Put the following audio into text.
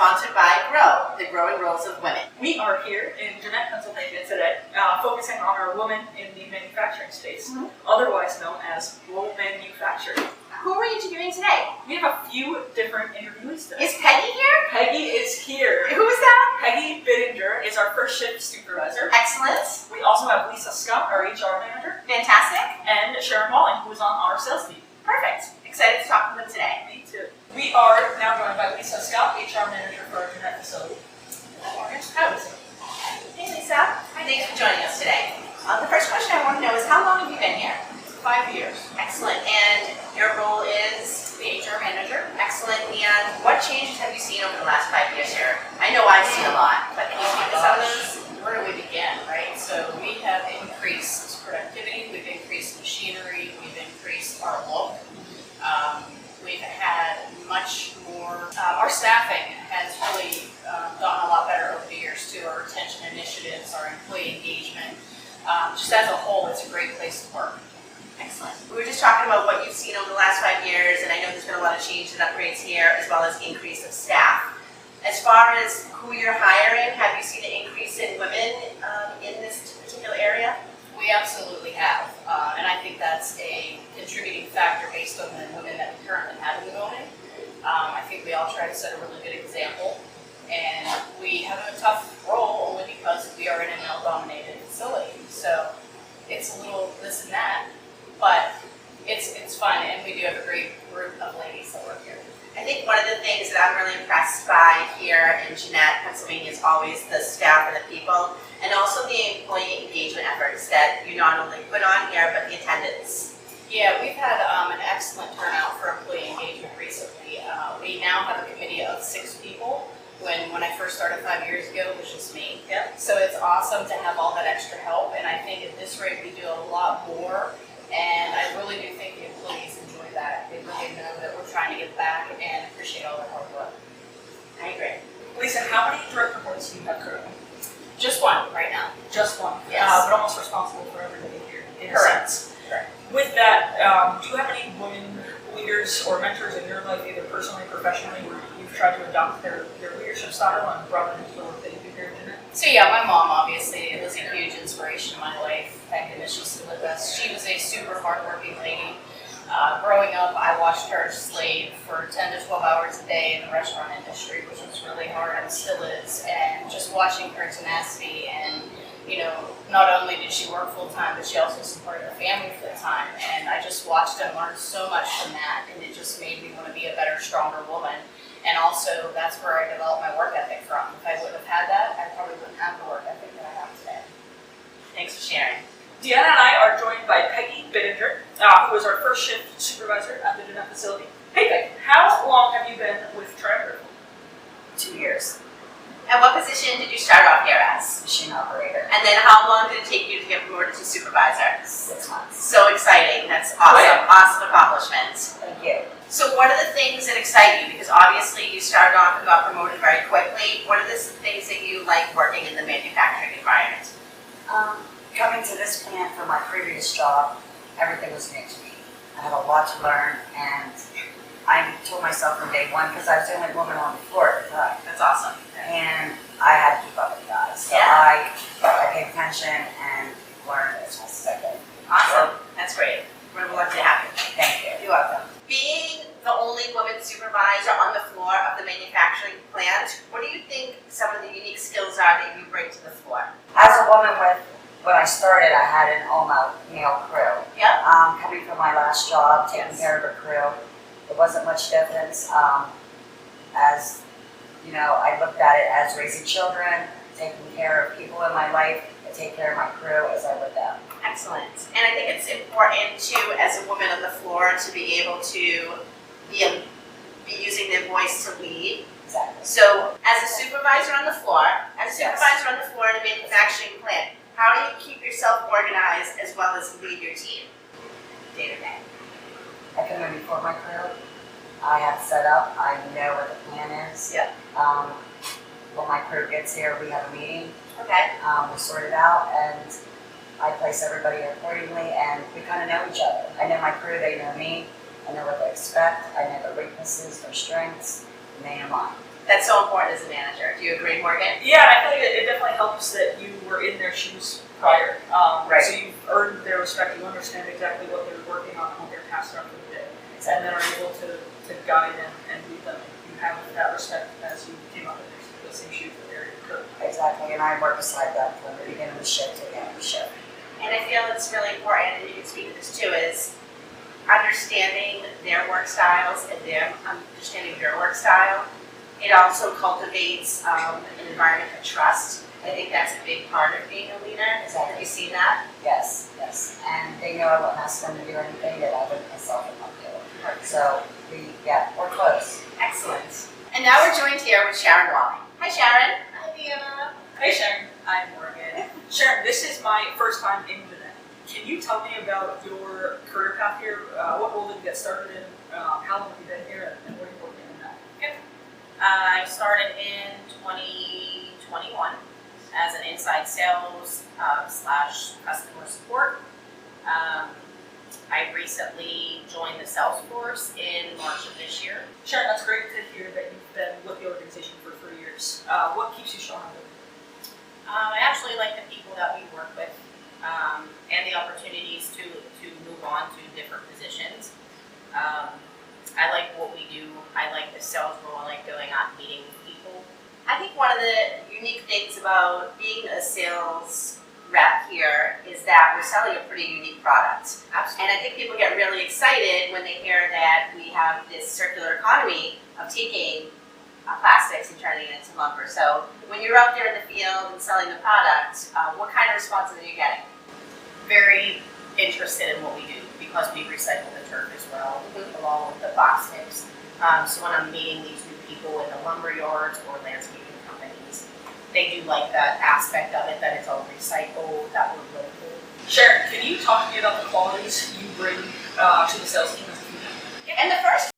sponsored by GROW, the Growing Roles of Women. We are here in Jeannette, Pennsylvania today, focusing on our women in the manufacturing space, otherwise known as role manufacturing. Who are we interviewing today? We have a few different interviewees today. Is Peggy here? Peggy is here. Who is that? Peggy Bittinger is our first shift supervisor. Excellent. We also have Lisa Scott, our HR manager. Fantastic. And Sharon Walling, who is on our sales team. Perfect. Excited to talk to them today. Me too. We are now joined by Lisa Scott, HR manager for our Jeannette facility. Good morning. Hey Lisa. Hi, thanks for joining us today. The first question I want to know is how long have you been here? 5 years. Excellent. And your role is the HR manager. excellent. And what changes have you seen over the last 5 years here? I know I've seen a lot, but can you speak to some of those? Where do we begin, right? So we have increased productivity, we've increased machinery, we've increased our look. We've had much more, our staffing has really gotten a lot better over the years too. Our retention initiatives, our employee engagement, just as a whole, it's a great place to work. Excellent. We were just talking about what you've seen over the last 5 years, and I know there's been a lot of changes and upgrades here, as well as increase of staff. As far as who you're hiring, have you seen an increase in women in this particular area? We absolutely have, and I think that's a contributing factor based on the women that we currently have in the building. I think we all try to set a really good example, and we have a tough role only because we are in a male-dominated facility. So it's a little this and that, but it's fun, and we do have a great group of ladies that work here. I think one of the things that I'm really impressed by here in Jeannette, Pennsylvania, is always the staff and the people, and also the employee engagement efforts that you not only put on here, but the attendance. Yeah, we've had an excellent turnout for employee engagement recently. We now have a committee of 6 people. When I first started 5 years ago, it was just me. Yep. So it's awesome to have all that extra help, and I think at this rate we do a lot more, and I really do think the employees enjoy that. They really know that we're trying to give back and appreciate all their hard work. I agree. Lisa, how many direct reports do you have currently? Just one right now. Just one. Yes. But almost responsible for everybody here in a Correct. sense. Correct. With that, do you have any women leaders or mentors in your life, either personally or professionally, where you've tried to adopt their leadership style and brought it into the work that you do here in Jeannette? So yeah, my mom obviously was a huge inspiration in my life. Thank goodness she's still with us. She was a super hardworking lady. Growing up, I watched her slave for 10 to 12 hours a day in the restaurant industry, which was really hard and still is. And just watching her tenacity, and you know, not only did she work full time, but she also supported her family full time. And I just watched and learned so much from that, and it just made me want to be a better, stronger woman. And also, that's where I developed my work ethic from. If I wouldn't have had that, I probably wouldn't have the work ethic that I have today. Thanks for sharing. Deanna and I are joined by Peggy Bittinger, who is our first shift supervisor at the Jeannette facility. Hey Peggy, how long have you been with Triumvirate? 2 years. And what position did you start off here as? Machine operator. And then how long did it take you to get promoted to supervisor? 6 months. So exciting. That's awesome. Wow. Awesome accomplishment. Thank you. So what are the things that excite you? Because obviously you started off and got promoted very quickly. What are the things that you like working in the manufacturing environment? Coming to this plant from my previous job, everything was new to me. I had a lot to learn, and I told myself from day one, because I was the only woman on the floor at the time, That's awesome. and I had to keep up with the guys. So Yeah. I paid attention and learned as fast as I could. Awesome. That's great. We're lucky to have you. Thank you. You're welcome. Being the only woman supervisor on the floor of the manufacturing plant, what do you think some of the unique skills are that you bring to the floor? As a woman when I started, I had an all-male crew. Yep. Coming from my last job, taking care of a crew, there wasn't much difference. As you know, I looked at it as raising children, taking care of people in my life, I take care of my crew as I would them. Excellent. And I think it's important too, as a woman on the floor, to be able to be using their voice to lead. Exactly. So, as a supervisor on the floor, in a manufacturing plant, how do you keep yourself organized as well as lead your team day to day? I come in before my crew. I have set up. I know what the plan is. Yep. When my crew gets here, we have a meeting. Okay. We sort it out, and I place everybody accordingly, and we kind of know each other. I know my crew, they know me. I know what they expect. I know their weaknesses, their strengths, and they know mine. That's so important as a manager. Do you agree, Morgan? Yeah, and I feel like it definitely helps that you were in their shoes prior. Right. So you've earned their respect, you understand exactly what they're working on and what their tasks are for the day. And then are able to guide and lead them. You have that respect as you came up in the same shoes that they're in. Exactly, and I work beside them from the beginning of the shift to the end of the shift. And I feel it's really important, and you can speak to this too, is understanding their work styles and them understanding your work style. It also cultivates an environment of trust. I think that's a big part of being a leader. Exactly. Have you seen that? Yes, yes, and they know I wouldn't ask them to do anything that I wouldn't myself would not do. So we're close. Excellent. And now we're joined here with Sharon Walling. Hi, Sharon. Hi, Deanna. Hey Sharon. Hi, Morgan. Sharon, this is my first time in Jeannette. Can you tell me about your career path here? What role did you get started in? How long have you been here, and what are you working on now? I started in 2021 as an inside sales slash customer support. I recently joined the sales force in March of this year. Sharon, that's great to hear that you've been with the organization for 3 years. What keeps you strong? I actually like the people that we work with and the opportunities to move on to different positions. I like what we do. I like the sales role. I like going out and meeting people. I think one of the unique things about being a sales rep here is that we're selling a pretty unique product. Absolutely. And I think people get really excited when they hear that we have this circular economy of taking plastics and turning it into lumber. So when you're out there in the field and selling the product, what kind of responses are you getting? Very interested in what we do because we recycle the turf as well, along with the box tips. So when I'm meeting these new people in the lumber yards or landscaping companies, they do like that aspect of it, that it's all recycled, that we're local. Sharon, can you talk to me about the qualities you bring to the sales team as a female? And the first